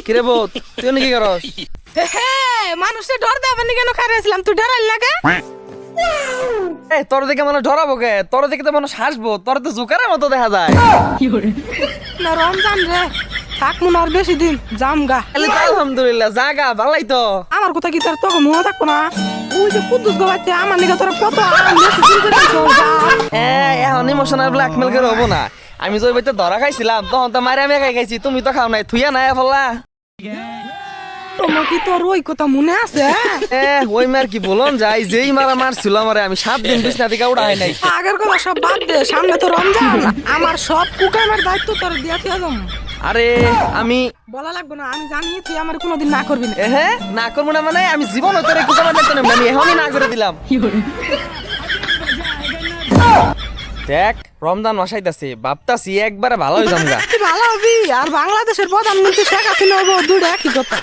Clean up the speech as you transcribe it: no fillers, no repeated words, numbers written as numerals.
কিরে বোত, তুই নাকি করস? মানুষে ডর দেবেন কেন খাইছিলাম তুই ডরাইল লাগে? এই তোর দেখে মানুষ ডরাবো কে? তোর দেখে তো মানুষ হাসবো, তোর তো জোকারের মতো দেখা যায়। না রমজান রে, থাকবো না আর বেশি দিন, জামগা। তাহলে তো আলহামদুলিল্লাহ, জাগা ভালাই তো। আমার কথা কি তোর তোকে মনে থাকবো না? ওই যে কুদ্দুস গোবাইতে আমার নিকে তোরা কত আরাম বেশি চুরি করে আনছো, যা। এখন ইমোশনাল ব্ল্যাকমেল করে হবো না। আমি যে ওই বাড়িতে ধরা খাইছিলাম তখন তো মারে আমি একাই খাইছি, তুমি তো খাও নাই, থুইয়া নাই ফলা। তোমার কি তোর ওই কথা মনে আছে? ওই মার কি বলন যাই, যেই মারা মারছিল আমারে, আমি 7 দিন বিছনা থেকে উড়া হয় নাই। আগের কথা সব বাদ দে, সামনে তো রমজান, আমার সব কুকামের দায়িত্ব তোর দিয়া তুই একদম আরে আমি বলা লাগবে না, আমি জানি তুই আমার কোনোদিন না করবি না। হ্যাঁ না করবো না মানে, আমি জীবন তোর কুকামার দেখতে নেব, আমি এখনই না করে দিলাম। দেখ রমজান মাসাইতাছে, ভাবতাছি একবারে ভালো হয়ে যামগা। তুই ভালো হবি আর বাংলাদেশের প্রধানমন্ত্রী শেখ হাসিনা হবো, দুটো একই কথা।